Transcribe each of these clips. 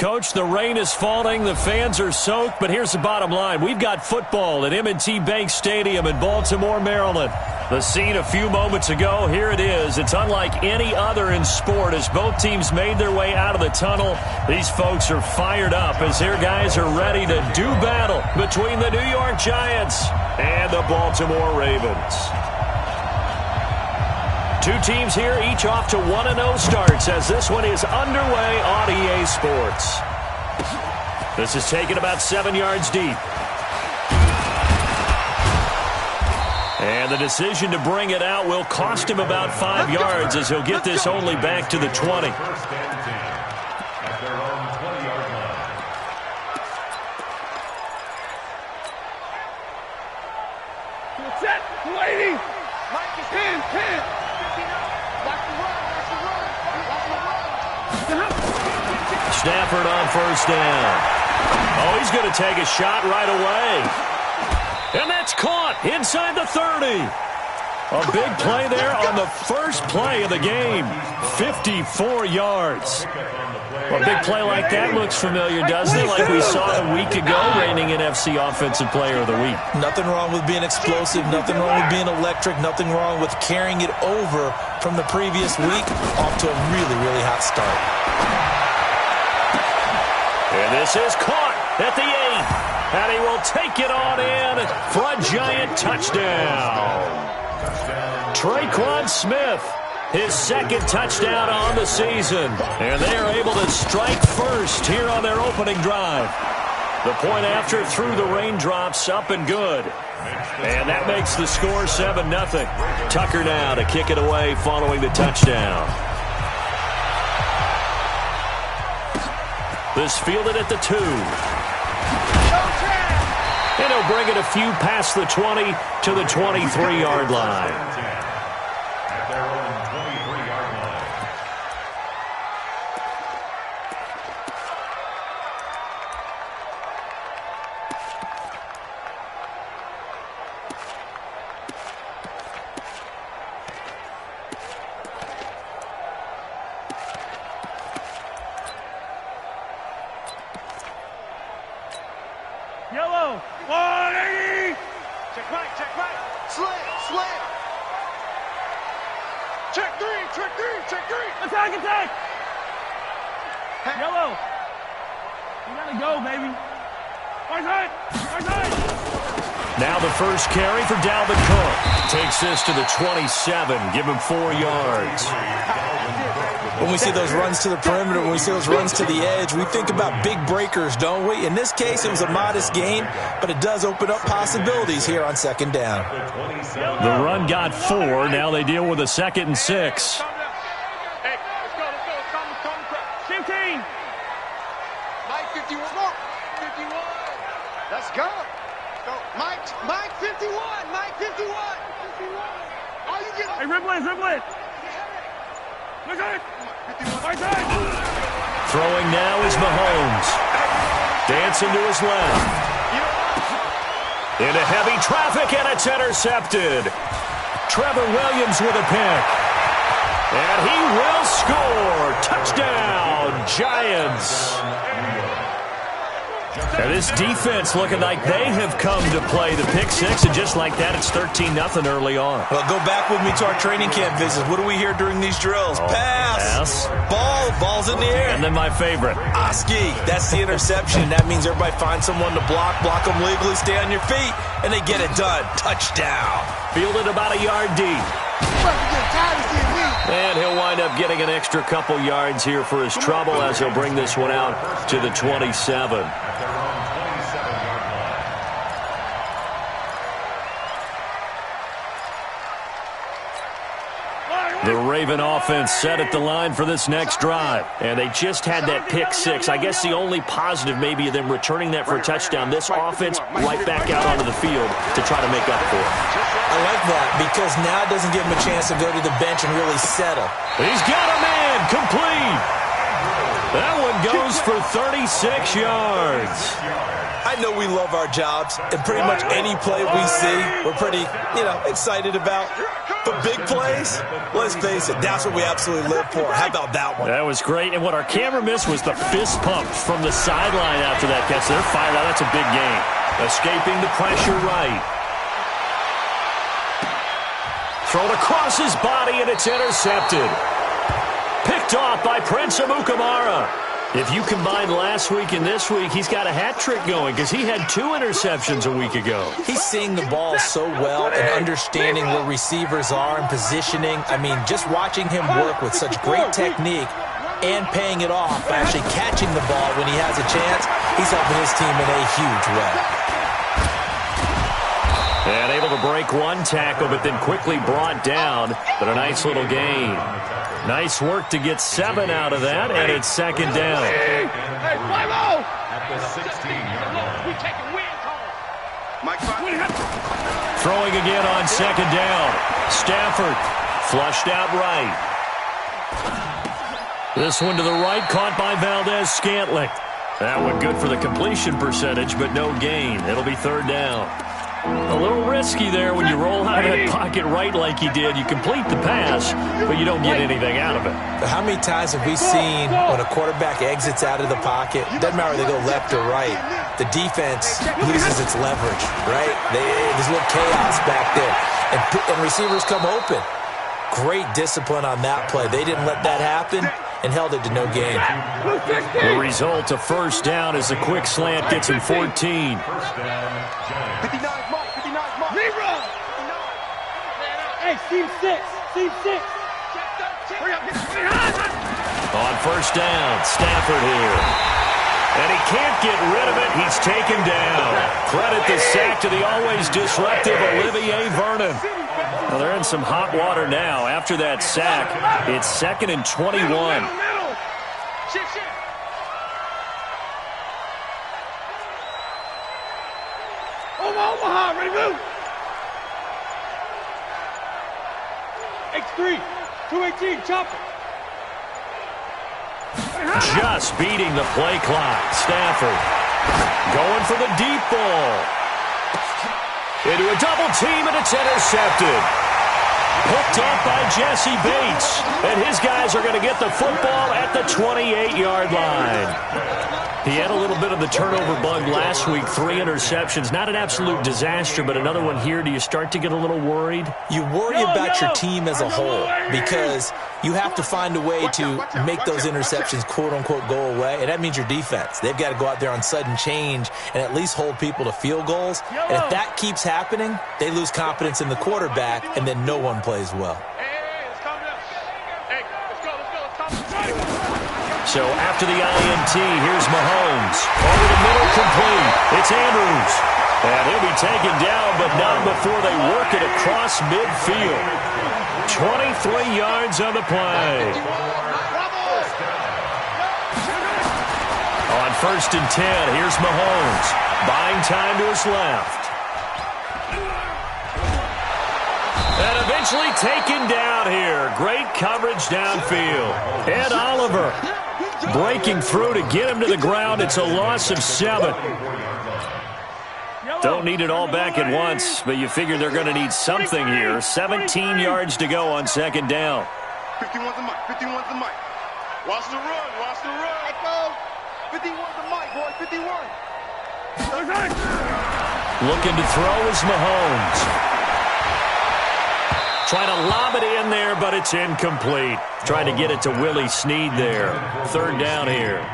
Coach, the rain is falling, the fans are soaked, but here's the bottom line. We've got football at M&T Bank Stadium in Baltimore, Maryland. The scene a few moments ago, here it is. It's unlike any other in sport as both teams made their way out of the tunnel. These folks are fired up as their guys are ready to do battle between the New York Giants and the Baltimore Ravens. Two teams here, each off to 1-0 starts as this one is underway on EA Sports. This is taken about 7 yards deep. And the decision to bring it out will cost him about 5 yards as he'll get this only back to the 20. Set, waiting. Pin. Stafford on first down. Oh, he's going to take a shot right away. And that's caught inside the 30. A big play there on the first play of the game. 54 yards. Well, a big play like that looks familiar, doesn't it? Like we saw a week ago, reigning NFC Offensive Player of the Week. Nothing wrong with being explosive. Nothing wrong with being electric. Nothing wrong with carrying it over from the previous week off to a really, really hot start. And this is caught at the 8. And he will take it on in for a Giant touchdown. Traquan Smith, his second touchdown on the season. And they are able to strike first here on their opening drive. The point after through the raindrops, up and good. And that makes the score 7-0. Tucker now to kick it away following the touchdown. This fielded at the 2. And he'll bring it a few past the 20 to the 23-yard line. Yellow, 180. Check right. Slam. Check three. Attack. Yellow. You gotta go, baby. Right side. Now the first carry for Dalvin Cook. Takes this to the 27. Give him 4 yards. When we see those runs to the perimeter, when we see those runs to the edge, we think about big breakers, don't we? In this case, it was a modest gain, but it does open up possibilities here on second down. The run got 4. Now they deal with a 2nd and 6. Hey, let's go. 15. Mike 51. 51. Let's go. Mike 51. All you get. Hey, ripple it. Look at it. Right side. Throwing now is Mahomes. Dancing to his left. Into heavy traffic, and it's intercepted. Trevor Williams with a pick. And he will score. Touchdown, Giants. And this defense looking like they have come to play the pick six, and just like that, it's 13-0 early on. Well, go back with me to our training camp visits. What do we hear during these drills? Pass. Ball's in the air. And then my favorite. Oski. That's the interception. That means everybody finds someone to block them legally, stay on your feet, and they get it done. Touchdown. Fielded about a yard deep. And he'll wind up getting an extra couple yards here for his trouble as he'll bring this one out to the 27. The Raven offense set at the line for this next drive. And they just had that pick six. I guess the only positive maybe of them returning that for a touchdown. This offense right back out onto the field to try to make up for it. I like that because now it doesn't give him a chance to go to the bench and really settle. He's got a man complete. That one goes for 36 yards. I know we love our jobs, and pretty much any play we see, we're pretty, excited about. But big plays, let's face it, that's what we absolutely live for. How about that one? That was great. And what our camera missed was the fist pump from the sideline after that catch. They're fired out. That's a big game. Escaping the pressure right. Thrown across his body, and it's intercepted. Picked off by Prince Amukamara. If you combine last week and this week, he's got a hat trick going because he had 2 interceptions a week ago. He's seeing the ball so well and understanding where receivers are and positioning. I mean, just watching him work with such great technique and paying it off by actually catching the ball when he has a chance, he's helping his team in a huge way. And able to break one tackle, but then quickly brought down. But a nice little gain. Nice work to get 7 out of that, and it's second down. Hey, 5-0! At the 16-yard We taking wins home. Throwing again on second down. Stafford flushed out right. This one to the right, caught by Valdez-Scantling. That one good for the completion percentage, but no gain. It'll be third down. A little risky there when you roll out of that pocket right like he did. You complete the pass, but you don't get anything out of it. But how many times have we seen when a quarterback exits out of the pocket, doesn't matter whether they go left or right, the defense loses its leverage, right? There's a little chaos back there, and receivers come open. Great discipline on that play. They didn't let that happen and held it to no gain. The result, a first down as a quick slant gets him 14. Hey, Steve 6. On first down, Stafford here. And he can't get rid of it. He's taken down. Credit the sack to the always disruptive Olivier Vernon. Well, they're in some hot water now. After that sack, it's 2nd and 21. Omaha, ready to move. X3, 218, chopper. Just beating the play clock. Stafford going for the deep ball. Into a double team, and it's intercepted. Picked up by Jesse Bates. And his guys are going to get the football at the 28-yard line. He had a little bit of the turnover bug last week, 3 interceptions. Not an absolute disaster, but another one here. Do you start to get a little worried? You worry about your team as a whole because you have to find a way to make those interceptions, quote-unquote, go away, and that means your defense. They've got to go out there on sudden change and at least hold people to field goals. And if that keeps happening, they lose confidence in the quarterback, and then no one plays well. So after the INT, here's Mahomes. Over the middle, complete. It's Andrews. And he'll be taken down, but not before they work it across midfield. 23 yards on the play. On 1st and 10, here's Mahomes. Buying time to his left. And eventually taken down here. Great coverage downfield. Ed Oliver breaking through to get him to the ground. It's a loss of 7. Don't need it all back at once, but you figure they're going to need something here. 17 yards to go on 2nd down. 51's the mic. 51's the mic. Watch the run. Watch the run. Let go. 51's the mic, boy. 51. Looking to throw is Mahomes. Trying to lob it in there, but it's incomplete. Trying to get it to Willie Snead there. 3rd down here.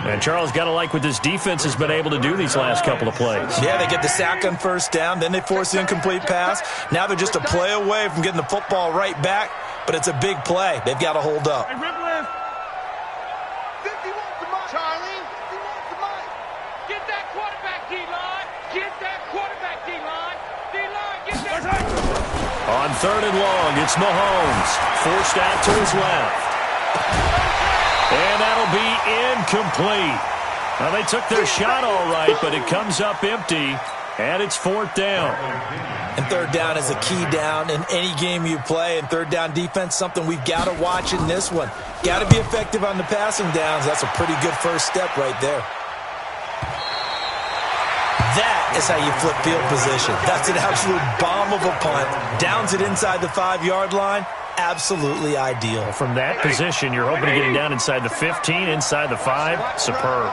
And Charles, got to like what this defense has been able to do these last couple of plays. Yeah, they get the sack on 1st down, then they force the incomplete pass. Now they're just a play away from getting the football right back, but it's a big play. They've got to hold up. Hey, Ripley. 51's the mic. Charlie. 51's the mic. Get that quarterback, D-line. Get that quarterback, D-line. D-line, get that. On 3rd and long, it's Mahomes. Forced out to his left. And that'll be incomplete. Well, they took their shot all right, but it comes up empty. And it's 4th down. And 3rd down is a key down in any game you play. And 3rd down defense, something we've got to watch in this one. Got to be effective on the passing downs. That's a pretty good first step right there. That is how you flip field position. That's an absolute bomb of a punt. Downs it inside the 5-yard line. Absolutely ideal. From that position, you're hoping to get him down inside the 15, inside the 5. Superb.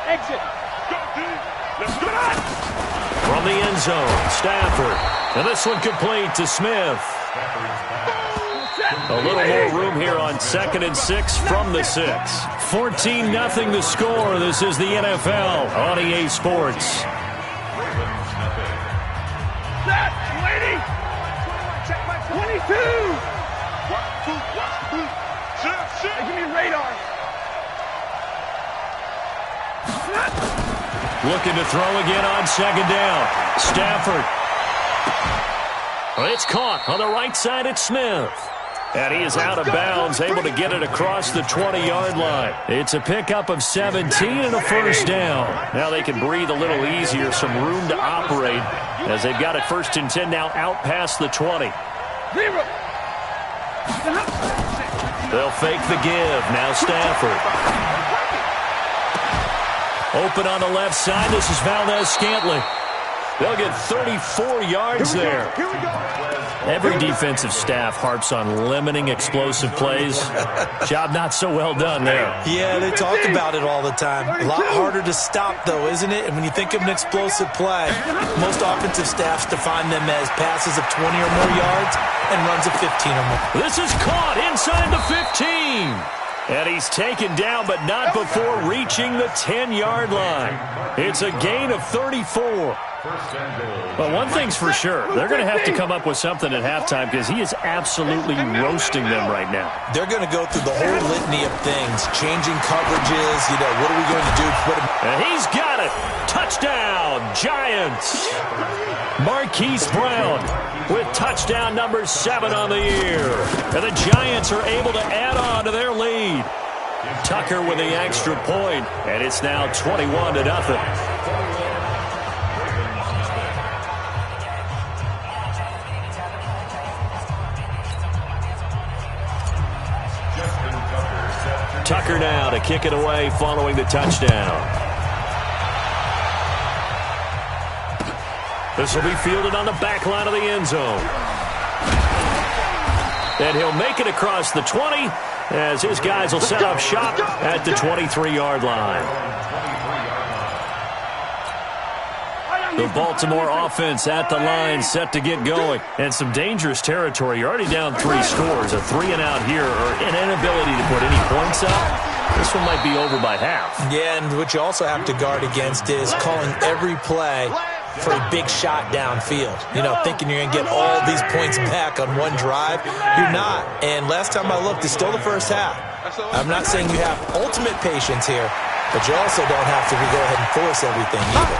Exit. From the end zone, Stafford. And this one complete to Smith. A little more room here on 2nd and 6 from the 6. 14-0 the score. This is the NFL on EA Sports. Set, waiting. Check my 22. Watch the boot, watch the boot. Shit. Give me radar. Looking to throw again on 2nd down. Stafford. It's caught on the right side at Smith. And he is out of bounds, able to get it across the 20-yard line. It's a pickup of 17 and a 1st down. Now they can breathe a little easier, some room to operate as they've got it 1st and 10 now out past the 20. They'll fake the give. Now Stafford. Open on the left side. This is Valdez-Scantling. They'll get 34 yards there. Every defensive staff harps on limiting explosive plays. Job not so well done there. Yeah, they talk about it all the time. A lot harder to stop, though, isn't it? And when you think of an explosive play, most offensive staffs define them as passes of 20 or more yards and runs of 15 or more. This is caught inside the 15. And he's taken down, but not before reaching the 10-yard line. It's a gain of 34. Well, one thing's for sure. They're going to have to come up with something at halftime because he is absolutely roasting them right now. They're going to go through the whole litany of things, changing coverages, what are we going to do? And he's got it. Touchdown, Giants. Marquise Brown with touchdown number 7 on the year. And the Giants are able to add on to their lead. Tucker with the extra point, and it's now 21-0. Tucker now to kick it away following the touchdown. This will be fielded on the back line of the end zone. And he'll make it across the 20 as his guys will set up shop at the 23-yard line. The Baltimore offense at the line set to get going. And some dangerous territory. You're already down 3 scores. A 3-and-out here or an inability to put any points up. This one might be over by half. Yeah, and what you also have to guard against is calling every play for a big shot downfield. Thinking you're going to get all these points back on one drive. You're not. And last time I looked, it's still the first half. I'm not saying you have ultimate patience here, but you also don't have to go ahead and force everything either.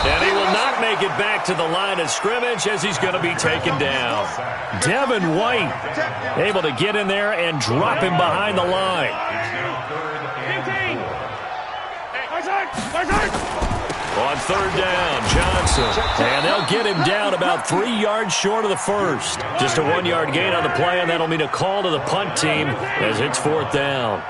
And he will not make it back to the line of scrimmage as he's going to be taken down. Devin White able to get in there and drop him behind the line. 15. On 3rd down, Johnson. And they'll get him down about 3 yards short of the first. Just a 1-yard gain on the play, and that'll mean a call to the punt team as it's 4th down.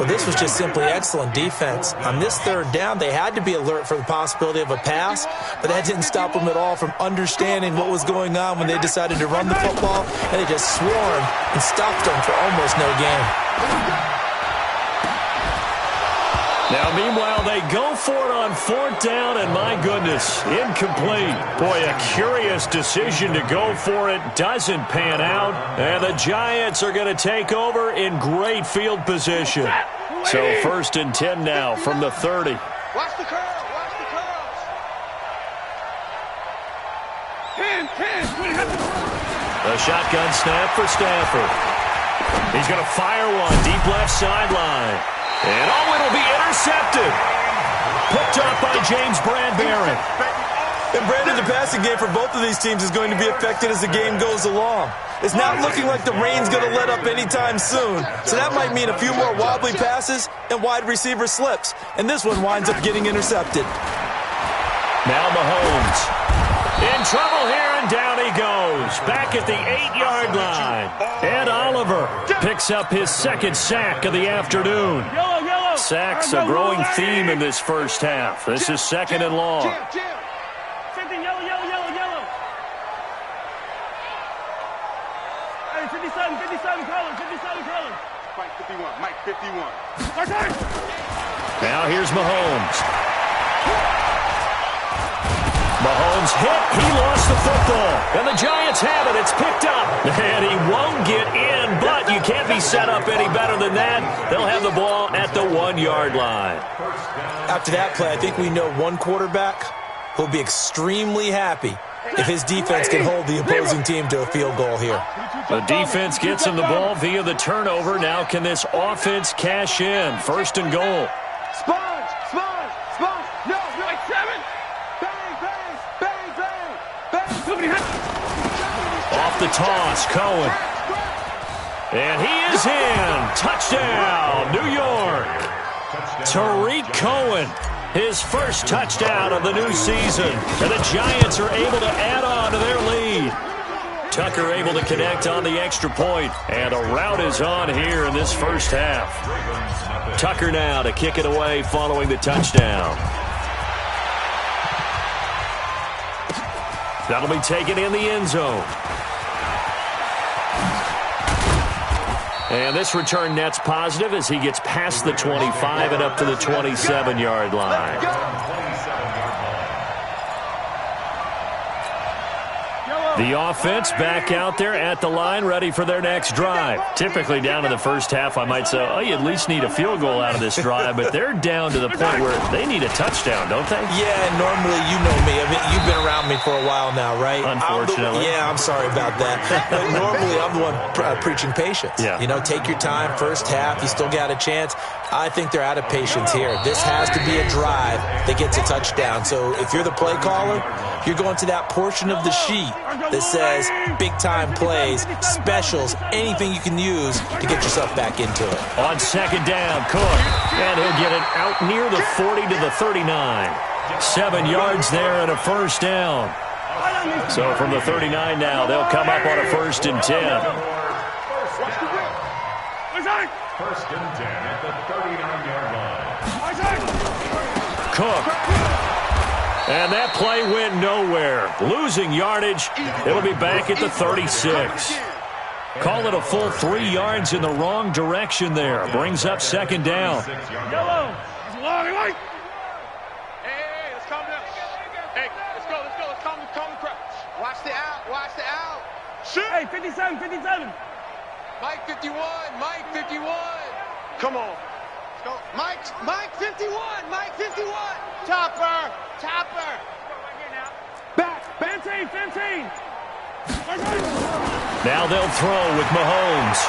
Well, this was just simply excellent defense. On this 3rd down, they had to be alert for the possibility of a pass, but that didn't stop them at all from understanding what was going on when they decided to run the football, and they just swarmed and stopped them for almost no gain. Now, meanwhile, they go for it on 4th down, and my goodness, incomplete. Boy, a curious decision to go for it. Doesn't pan out, and the Giants are going to take over in great field position. So 1st and 10 now from the 30. Watch the curl, watch the curls. 10. A shotgun snap for Stafford. He's going to fire one deep left sideline. And it'll be intercepted. Picked up by James Bradbury. And Brandon, the passing game for both of these teams is going to be affected as the game goes along. It's not looking like the rain's going to let up anytime soon. So that might mean a few more wobbly passes and wide receiver slips. And this one winds up getting intercepted. Now Mahomes. In trouble here, and down he goes. Back at the 8-yard line. Ed Oliver picks up his second sack of the afternoon. Sacks a growing theme in this first half. This is second and long. Something yellow. Hey, 57 colors. Mike 51, Mike 51. Now here's Mahomes. Mahomes hit. He lost the football. And the Giants have it. It's picked up. And he won't get in, but you can't be set up any better than that. They'll have the ball at the 1-yard line. After that play, I think we know one quarterback who'll be extremely happy if his defense can hold the opposing team to a field goal here. The defense gets him the ball via the turnover. Now can this offense cash in? First and goal. Sponge. No. Like 7. Bang. Off the toss, Cohen. And he is in. Touchdown, New York. Tariq Cohen, his first touchdown of the new season. And the Giants are able to add on to their lead. Tucker able to connect on the extra point. And a rout is on here in this first half. Tucker now to kick it away following the touchdown. That'll be taken in the end zone. And this return net's positive as he gets past the 25 and up to the 27-yard line. The offense back out there at the line, ready for their next drive. Typically down in the first half, I might say, oh, you at least need a field goal out of this drive, but they're down to the point where they need a touchdown, don't they? Yeah, normally, you know me. I mean, you've been around me for a while now, right? Unfortunately. I'm sorry about that. But normally, I'm the one preaching patience. Yeah. You know, take your time, first half, you still got a chance. I think they're out of patience here. This has to be a drive that gets a touchdown. So if you're the play caller, you're going to that portion of the sheet that says big-time plays, specials, anything you can use to get yourself back into it. On second down, Cook. And he'll get it out near the 40 to the 39. 7 yards there and a first down. So from the 39 now, they'll come up on a 1st and 10. First and 10 at the 39-yard line. Cook. And that play went nowhere. Losing yardage. It'll be back at the 36. Call it a full 3 yards in the wrong direction there. Brings up second down. Yellow. Hey, let's calm down. Hey, let's go. Let's calm the crowd. Watch the out. Shoot. Hey, 57. Mike 51. Come on. Let's go. Mike 51. Chopper. Back. 15. Now they'll throw with Mahomes.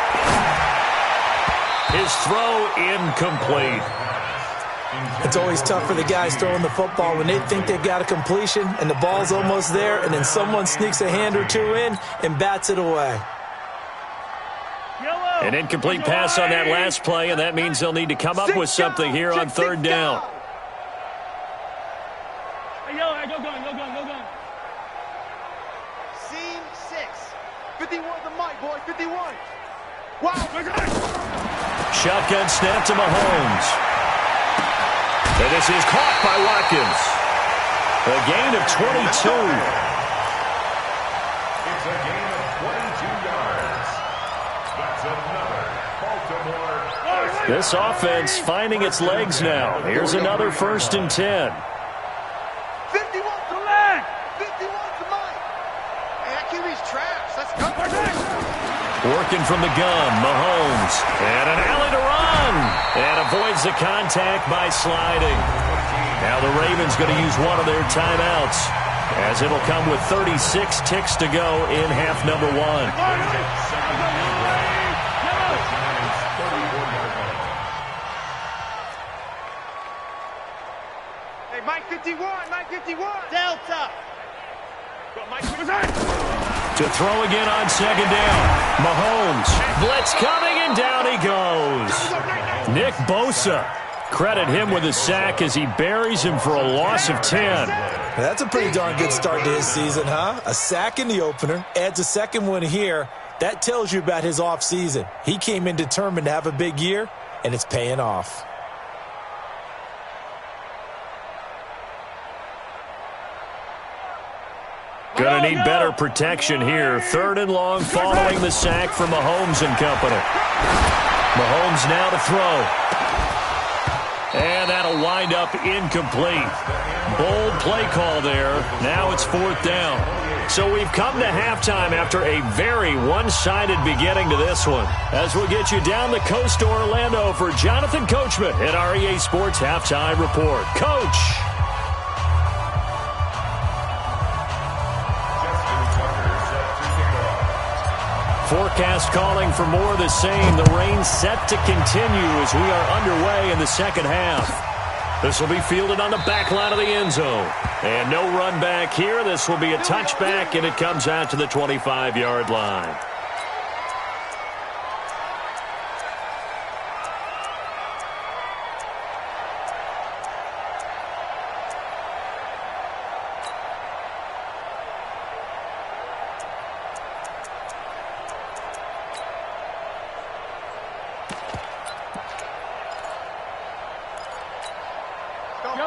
His throw incomplete. It's always tough for the guys throwing the football when they think they've got a completion and the ball's almost there, and then someone sneaks a hand or two in and bats it away. An incomplete pass on that last play, and that means they'll need to come up with something here on third down. Hey, yellow, go going. Seam 6. 51 the mic, boy. 51. Wow. Shotgun snap to Mahomes. And this is caught by Watkins. A gain of 22. It's a gain of 22 yards. That's another Baltimore. This offense finding its legs now. Here's another 1st and 10. 51 to the leg. 51 to Mike. Hey, that QB's trash. Let's go. Working from the gun, Mahomes. And an alley to run. And avoids the contact by sliding. Now the Ravens going to use one of their timeouts, as it'll come with 36 ticks to go in half number 1. Hey, Mike 51. Delta. To throw again on second down. Mahomes. Blitz coming, and down he goes. Nick Bosa. Credit him with a sack as he buries him for a loss of 10. That's a pretty darn good start to his season, huh? A sack in the opener, adds a second one here. That tells you about his offseason. He came in determined to have a big year, and it's paying off. Gonna need better protection here. 3rd and long following the sack from Mahomes and company. Mahomes now to throw. And that'll wind up incomplete. Bold play call there. Now it's 4th down. So we've come to halftime after a very one-sided beginning to this one. As we'll get you down the coast to Orlando for Jonathan Coachman at our EA Sports Halftime Report. Coach! Forecast calling for more of the same. The rain set to continue as we are underway in the second half. This will be fielded on the back line of the end zone. And no run back here. This will be a touchback, and it comes out to the 25-yard line.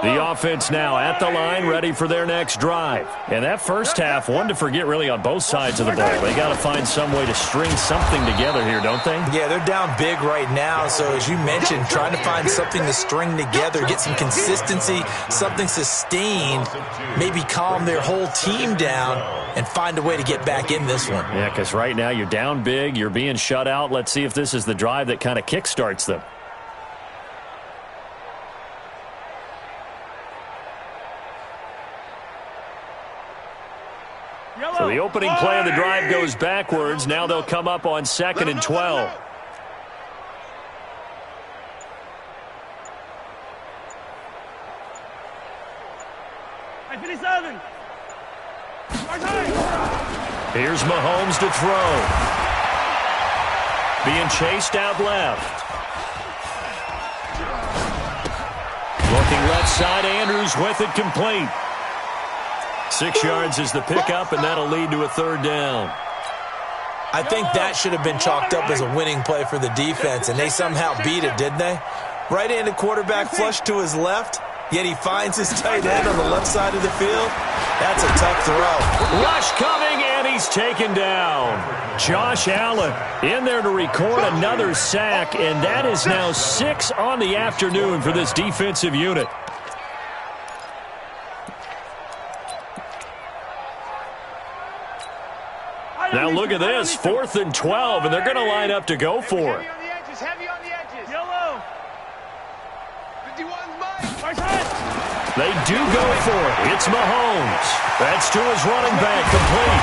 The offense now at the line, ready for their next drive. And that first half, one to forget really on both sides of the ball. They got to find some way to string something together here, don't they? Yeah, they're down big right now. So as you mentioned, trying to find something to string together, get some consistency, something sustained, maybe calm their whole team down and find a way to get back in this one. Yeah, because right now you're down big, you're being shut out. Let's see if this is the drive that kind of kickstarts them. So the opening play of the drive goes backwards. Now they'll come up on 2nd and 12. Here's Mahomes to throw. Being chased out left. Looking left side, Andrews with it complete. 6 yards is the pickup, and that'll lead to a 3rd down. I think that should have been chalked up as a winning play for the defense, and they somehow beat it, didn't they? Right-handed quarterback flush to his left, yet he finds his tight end on the left side of the field. That's a tough throw. Rush coming, and he's taken down. Josh Allen in there to record another sack, and that is now 6 on the afternoon for this defensive unit. Now look at this, 4th and 12, and they're going to line up to go for it. Heavy on the edges. Yellow. 51's Mike. They do go for it. It's Mahomes. That's to his running back, complete.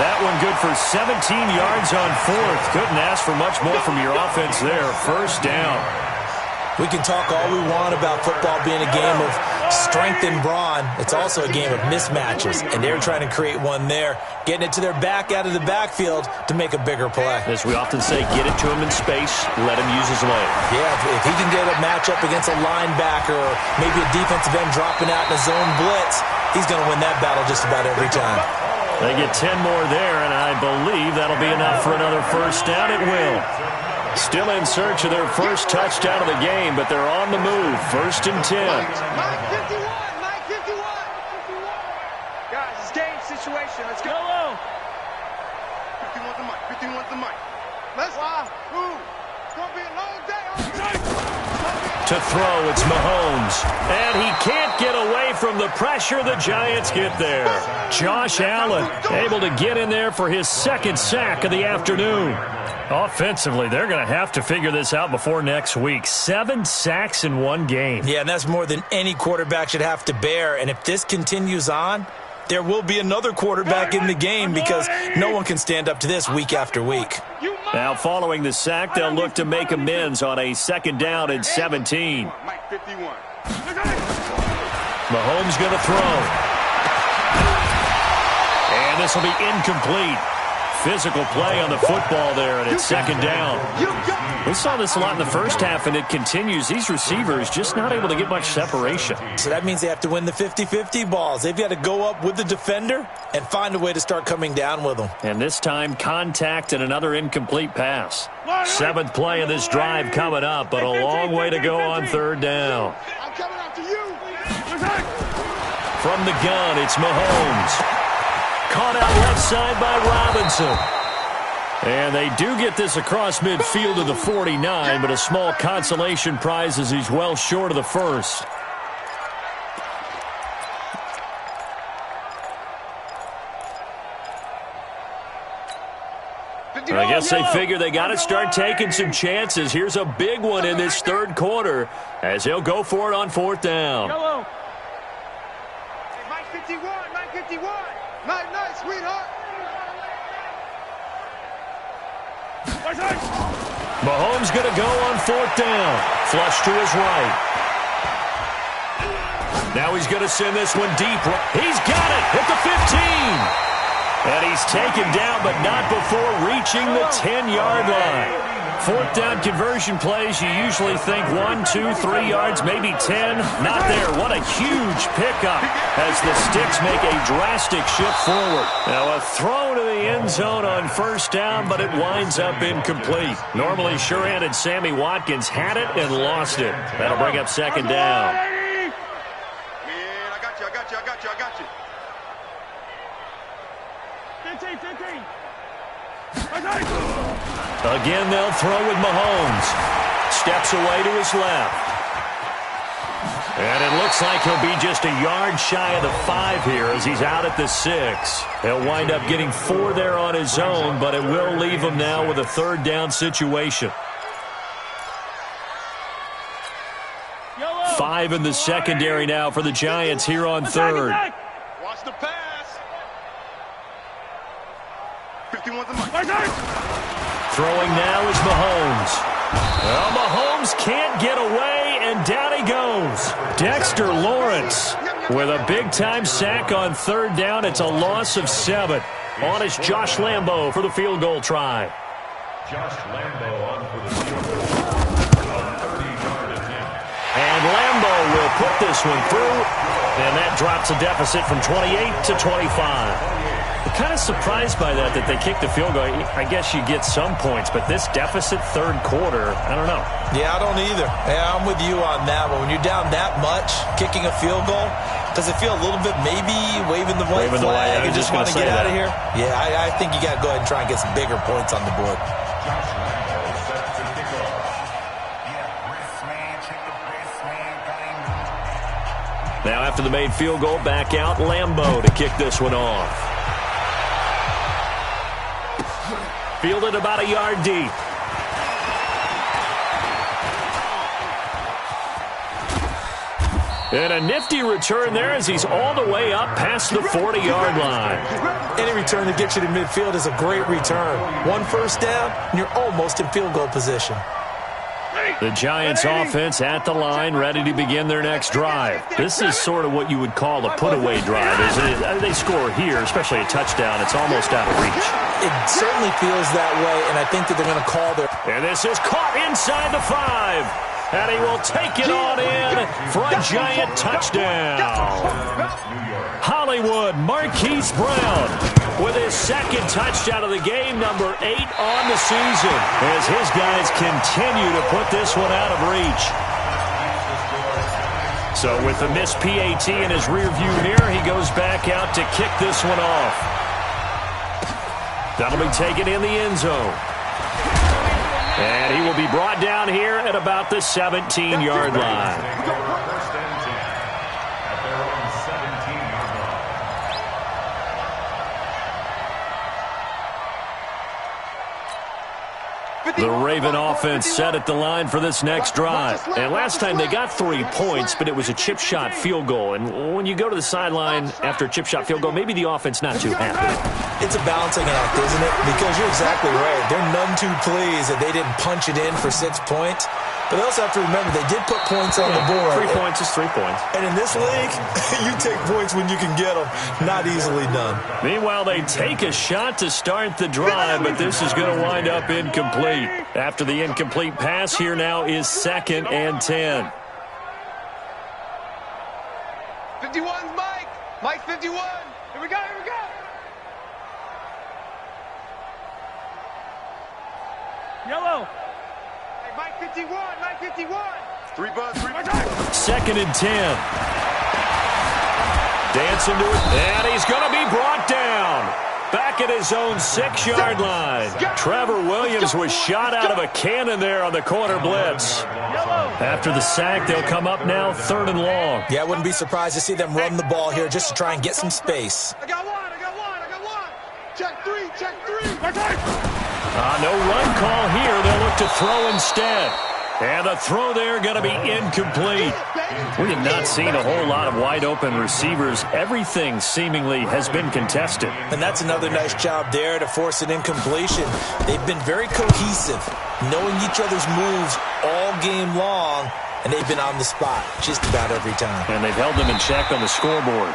That one good for 17 yards on 4th. Couldn't ask for much more from your offense there. 1st down. We can talk all we want about football being a game of strength and brawn. It's also a game of mismatches, and they're trying to create one there, getting it to their back out of the backfield to make a bigger play. As we often say, get it to him in space, let him use his leg. Yeah, if he can get a matchup against a linebacker or maybe a defensive end dropping out in a zone blitz, he's going to win that battle just about every time. They get 10 more there, and I believe that'll be enough for another 1st down. It will. Still in search of their first touchdown of the game, but they're on the move. 1st and 10. Mike 51. Mike 51. Guys, it's game situation. Let's go. 51's the Mike. 51's the Mike. Let's move. It's going to be a long day. To throw, it's Mahomes. And he can't get away from the pressure. The Giants get there. Josh Allen able to get in there for his 2nd sack of the afternoon. Offensively, they're going to have to figure this out before next week. 7 sacks in one game. Yeah, and that's more than any quarterback should have to bear. And if this continues on, there will be another quarterback in the game because no one can stand up to this week after week. Now, following the sack, they'll look to make amends on a 2nd down and 17. Mike 51. Mahomes going to throw. this will be incomplete. Physical play on the football there, and it's second down. We saw this a lot in the first half, and it continues. These receivers just not able to get much separation. So that means they have to win the 50-50 balls. They've got to go up with the defender and find a way to start coming down with them. And this time, contact and another incomplete pass. Seventh play of this drive coming up, but a long way to go on third down. From the gun, it's Mahomes. Caught out left side by Robinson. And they do get this across midfield to the 49, but a small consolation prize as he's well short of the first. I guess they figure they got to start taking some chances. Here's a big one in this third quarter as he'll go for it on fourth down. Hey, Mike 51, Mike 51. Night, sweetheart. Mahomes going to go on fourth down. Flush to his right. Now he's going to send this one deep. He's got it at the 15. And he's taken down, but not before reaching the 10-yard line. Fourth down conversion plays, you usually think 1, 2, 3 yards, maybe 10. Not there. What a huge pickup as the Sticks make a drastic shift forward. Now a throw to the end zone on first down, but it winds up incomplete. Normally sure-handed Sammy Watkins had it and lost it. That'll bring up second down. Man, I got you. 15. Again, they'll throw with Mahomes. Steps away to his left. And it looks like he'll be just a yard shy of the 5 here as he's out at the 6. He'll wind up getting 4 there on his own, but it will leave him now with a third down situation. 5 in the secondary now for the Giants here on third. Watch the pass. 51's the mic. Throwing now is Mahomes. Well, Mahomes can't get away, and down he goes. Dexter Lawrence with a big-time sack on third down. It's a loss of 7. On is Josh Lambo for the field goal try. Josh Lambo on for the field goal. 30-yard attempt. And Lambo will put this one through, and that drops a deficit from 28 to 25. I'm kind of surprised by that they kicked the field goal. I guess you get some points, but this deficit third quarter, I don't know. Yeah, I don't either. Yeah, I'm with you on that. But when you're down that much, kicking a field goal, does it feel a little bit maybe waving the white flag and just want to get out of here? Yeah, I think you got to go ahead and try and get some bigger points on the board. Josh Lambo set to kick off. Now after the made field goal, back out Lambo to kick this one off. Fielded about a yard deep. And a nifty return there as he's all the way up past the 40-yard line. Any return that gets you to midfield is a great return. 1 first down, and you're almost in field goal position. The Giants offense at the line, ready to begin their next drive. This is sort of what you would call a put-away drive. As they score here, especially a touchdown, it's almost out of reach. It certainly feels that way, and I think that they're going to call their... And this is caught inside the 5. And he will take it on in for a Giant touchdown. Hollywood Marquise Brown with his second touchdown of the game, number 8 on the season, as his guys continue to put this one out of reach. So with the missed PAT in his rearview mirror, he goes back out to kick this one off. That'll be taken in the end zone. And he will be brought down here at about the 17-yard line. First and 10 at their own 17-yard line. The Raven offense set at the line for this next drive. And last time they got 3 points, but it was a chip shot field goal. And when you go to the sideline after a chip shot field goal, maybe the offense not too happy. It's a balancing act, isn't it? Because you're exactly right. They're none too pleased that they didn't punch it in for 6 points. But they also have to remember they did put points on the board. 3 points is 3 points. And in this league, you take points when you can get them. Not easily done. Meanwhile, they take a shot to start the drive, but this is going to wind up incomplete. After the incomplete pass, here now is 2nd and 10. 51's Mike. Mike 51. Here we go, here we go. Yellow. Hey, Mike 51, Mike 51. 3 bucks, 3 bucks. 2nd and 10. Dancing to it, and he's going to be brought down. Back at his own 6-yard line. Trevor Williams was shot out of a cannon there on the corner blitz. After the sack, they'll come up now 3rd and long. Yeah, I wouldn't be surprised to see them run the ball here just to try and get some space. I got one, I got one, I got one. Check 3, check 3. No run call here. They'll look to throw instead. And the throw there going to be incomplete. We have not seen a whole lot of wide-open receivers. Everything seemingly has been contested. And that's another nice job there to force an incompletion. They've been very cohesive, knowing each other's moves all game long, and they've been on the spot just about every time. And they've held them in check on the scoreboard.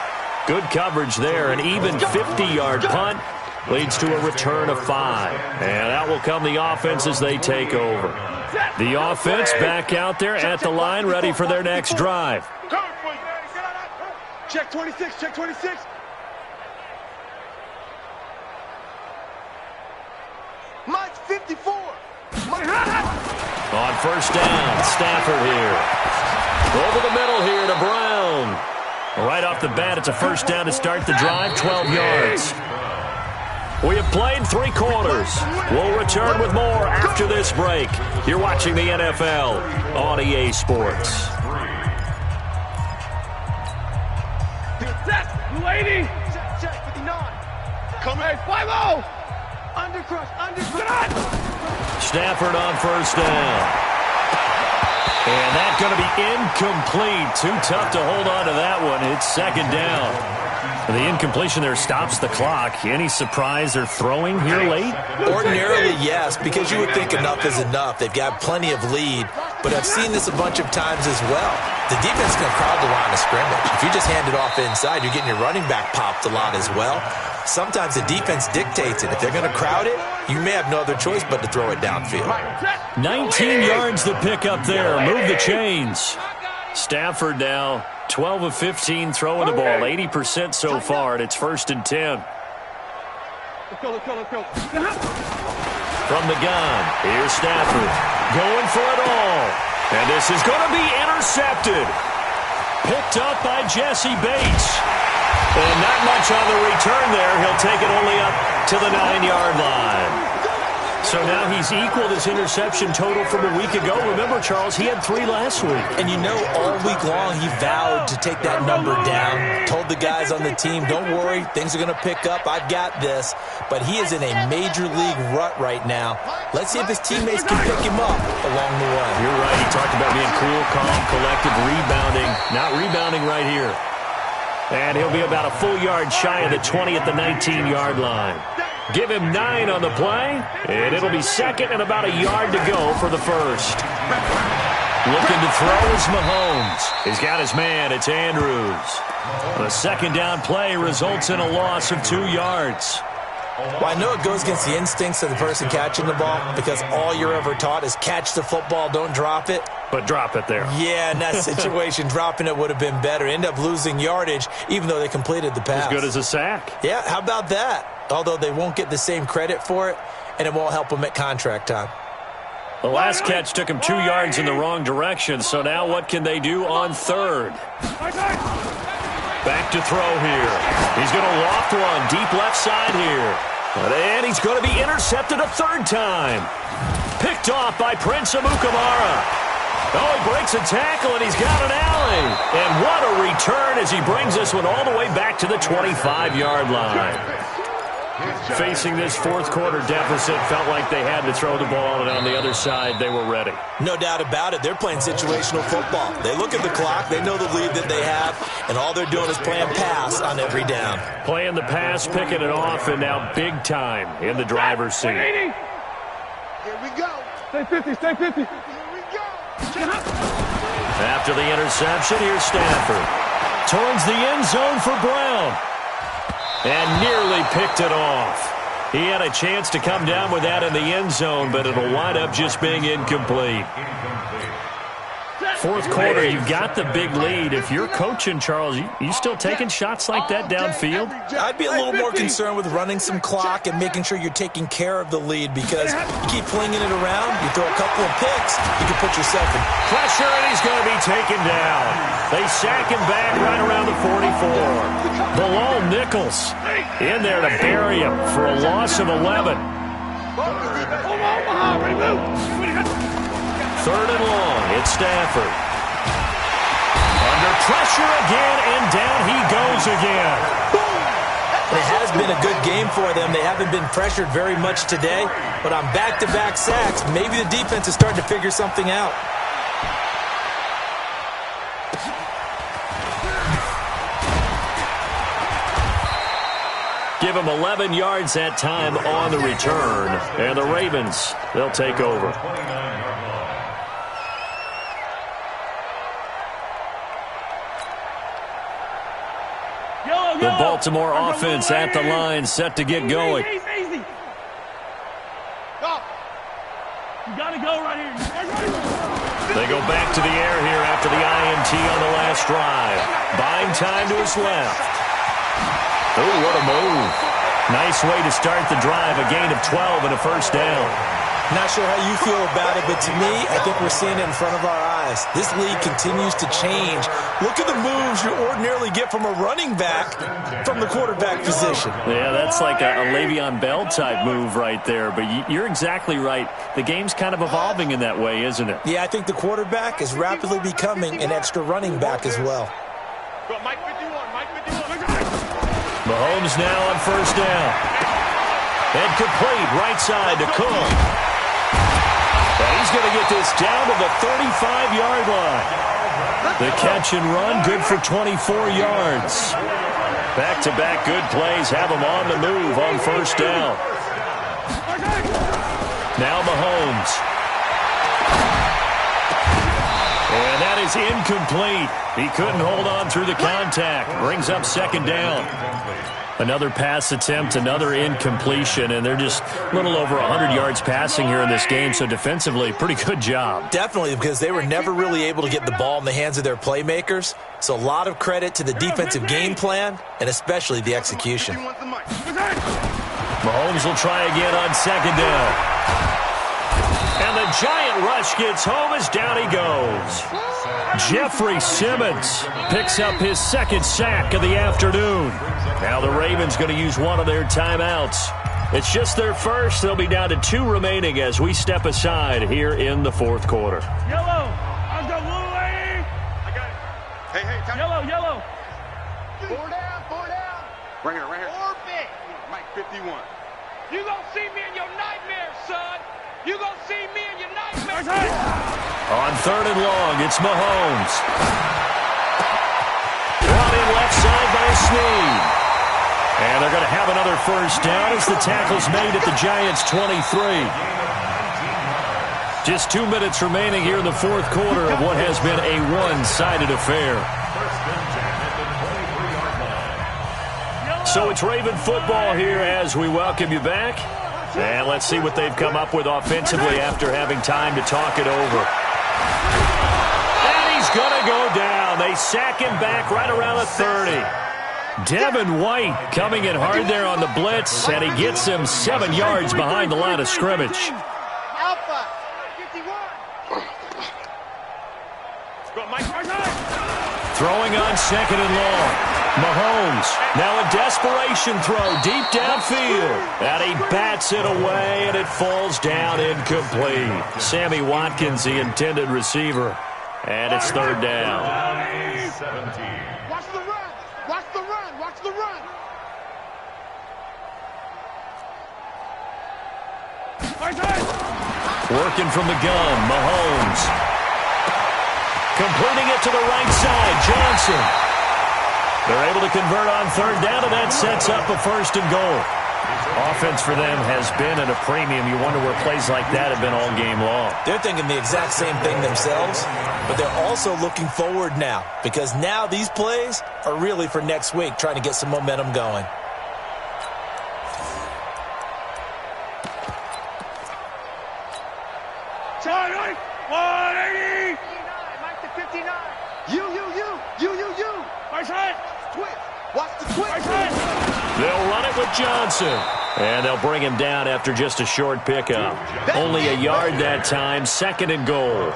Good coverage there. An even 50-yard punt leads to a return of 5. And out will come the offense as they take over. The offense back out there at the line, ready for their next drive. Check 26, check 26. Mike's 54. On 1st down, Stafford here. Over the middle here to Brown. Right off the bat, it's a 1st down to start the drive, 12 yards. We have played 3 quarters. We'll return with more after this break. You're watching the NFL on EA Sports. Set, lady. Check 59. Come here, 5-0. Undercrush, undercrush. Stafford on 1st down. And that's going to be incomplete. Too tough to hold on to that one. It's 2nd down. The incompletion there stops the clock. Any surprise they're throwing here late? Ordinarily, yes, because you would think enough is enough. They've got plenty of lead, but I've seen this a bunch of times as well. The defense can crowd the line of scrimmage. If you just hand it off inside, you're getting your running back popped a lot as well. Sometimes the defense dictates it. If they're going to crowd it, you may have no other choice but to throw it downfield. 19 yards to pick up there. Move the chains. Stafford now 12 of 15 throwing the ball, 80% so far, and it's 1st and 10. Let's go, let's go, let's go. From the gun, here's Stafford going for it all. And this is going to be intercepted. Picked up by Jesse Bates. And not much on the return there. He'll take it only up to the 9-yard line. So now he's equaled his interception total from a week ago. Remember, Charles, he had 3 last week. And you know, all week long he vowed to take that number down. Told the guys on the team, don't worry, things are going to pick up. I've got this. But he is in a major league rut right now. Let's see if his teammates can pick him up along the way. You're right. He talked about being cool, calm, collected, rebounding. Not rebounding right here. And he'll be about a full yard shy of the 20 at the 19-yard line. Give him 9 on the play, and it'll be 2nd and about a yard to go for the 1st. Looking to throw is Mahomes. He's got his man. It's Andrews. The 2nd down play results in a loss of 2 yards. Well, I know it goes against the instincts of the person catching the ball because all you're ever taught is catch the football, don't drop it. But drop it there. Yeah, in that situation, dropping it would have been better. End up losing yardage, even though they completed the pass. As good as a sack. Yeah, how about that? Although they won't get the same credit for it, and it won't help them at contract time. The last catch took him 2 yards in the wrong direction, so now what can they do on 3rd? Back to throw here. He's going to loft one deep left side here. And he's going to be intercepted a 3rd time. Picked off by Prince Amukamara. Oh, he breaks a tackle, and he's got an alley. And what a return as he brings this one all the way back to the 25-yard line. Facing this 4th quarter deficit, felt like they had to throw the ball, and on the other side, they were ready. No doubt about it. They're playing situational football. They look at the clock, they know the lead that they have, and all they're doing is playing pass on every down. Playing the pass, picking it off, and now big time in the driver's seat. Here we go. Stay 50, stay 50. Here we go. After the interception, here's Stafford. Towards the end zone for Brown. And nearly picked it off. He had a chance to come down with that in the end zone, but it'll wind up just being incomplete. Fourth quarter, you've got the big lead. If you're coaching, Charles, you still taking shots like that downfield? I'd be a little more concerned with running some clock and making sure you're taking care of the lead, because you keep flinging it around, you throw a couple of picks, you can put yourself in pressure, and he's going to be taken down. They sack him back right around the 44. Below Nichols in there to bury him for a loss of 11. Third and long, it's Stafford. Under pressure again, and down he goes again. It has been a good game for them. They haven't been pressured very much today, but on back-to-back sacks, maybe the defense is starting to figure something out. Give him 11 yards that time on the return, and the Ravens, they'll take over. The Baltimore offense at the line, set to get going. Easy. Go. You got to go right here. They go back to the air here after the INT on the last drive. Buying time to his left. Oh, what a move. Nice way to start the drive. A gain of 12 and a first down. Not sure how you feel about it, but to me, I think we're seeing it in front of our eyes. This league continues to change. Look at the moves you ordinarily get from a running back from the quarterback position. Yeah, that's like a Le'Veon Bell type move right there, but you're exactly right. The game's kind of evolving in that way, isn't it? Yeah, I think the quarterback is rapidly becoming an extra running back as well. Mike 51. Mahomes now on first down. And complete right side to Cook. And he's going to get this down to the 35-yard line. The catch and run, good for 24 yards. Back-to-back good plays have him on the move on first down. Now Mahomes. And that is incomplete. He couldn't hold on through the contact. Brings up second down. Another pass attempt, another incompletion, and they're just a little over 100 yards passing here in this game, so defensively, pretty good job. Definitely, because they were never really able to get the ball in the hands of their playmakers, so a lot of credit to the defensive game plan, and especially the execution. Mahomes will try again on second down. And the giant rush gets home as down he goes. Jeffrey Simmons picks up his second sack of the afternoon. Now the Ravens going to use one of their timeouts. It's just their first. They'll be down to 2 remaining as we step aside here in the fourth quarter. Yellow. I've got blue lane. I got it. Hey, time. Yellow. 4 down. Right here. Orbit. Mike 51. You gonna see me in your nightmares, son. You gonna see me in your nightmares. On third and long, it's Mahomes. Brought in left side by Snead. And they're going to have another first down as the tackle's made at the Giants' 23. Just 2 minutes remaining here in the fourth quarter of what has been a one-sided affair. So it's Raven football here as we welcome you back. And let's see what they've come up with offensively after having time to talk it over. And he's going to go down. They sack him back right around the 30. Devin White coming in hard there on the blitz, and he gets him 7 yards behind the line of scrimmage. Throwing on second and long. Mahomes, now a desperation throw deep downfield. And he bats it away, and it falls down incomplete. Sammy Watkins, the intended receiver. And it's third down. Watch the run. Working from the gun, Mahomes. Completing it to the right side, Johnson. They're able to convert on third down, and that sets up a first and goal. Offense for them has been at a premium. You wonder where plays like that have been all game long. They're thinking the exact same thing themselves, but they're also looking forward now because now these plays are really for next week, trying to get some momentum going. Charlie, 180. Mike to 59. You. My side. Twist. Watch the twist. My side. They'll run it with Johnson. And they'll bring him down after just a short pickup. Only a yard that time, 2nd and goal.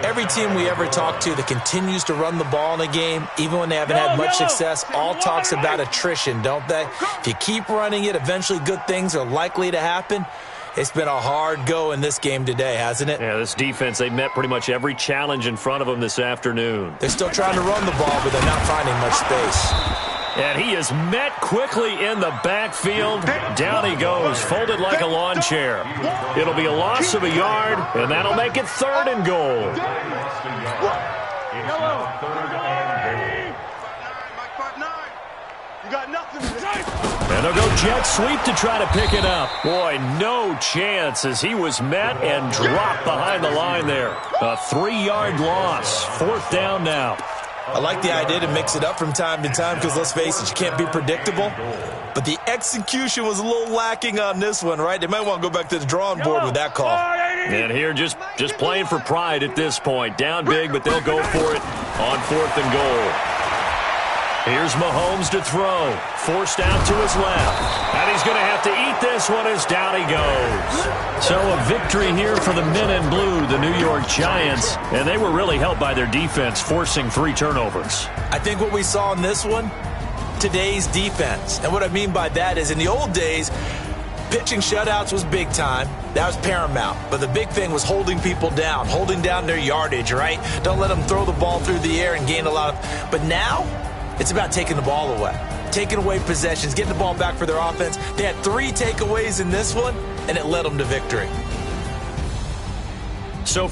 Every team we ever talk to that continues to run the ball in a game, even when they haven't had much success, all talks about attrition, don't they? If you keep running it, eventually good things are likely to happen. It's been a hard go in this game today, hasn't it? Yeah, this defense, they met pretty much every challenge in front of them this afternoon. They're still trying to run the ball, but they're not finding much space. And he is met quickly in the backfield. Down he goes, folded like a lawn chair. It'll be a loss of a yard, and that'll make it 3rd and goal. You got nothing. And they'll go jet sweep to try to pick it up. Boy, no chance as he was met and dropped behind the line there. A 3-yard loss. 4th down now. I like the idea to mix it up from time to time because, let's face it, you can't be predictable. But the execution was a little lacking on this one, right? They might want to go back to the drawing board with that call. And here just playing for pride at this point. Down big, but they'll go for it on 4th and goal. Here's Mahomes to throw. Forced out to his left. And he's going to have to eat this one as down he goes. So a victory here for the men in blue, the New York Giants. And they were really helped by their defense, forcing 3 turnovers. I think what we saw in this one, today's defense. And what I mean by that is in the old days, pitching shutouts was big time. That was paramount. But the big thing was holding people down, holding down their yardage, right? Don't let them throw the ball through the air and gain a lot of... But now, it's about taking the ball away, taking away possessions, getting the ball back for their offense. They had 3 takeaways in this one, and it led them to victory. So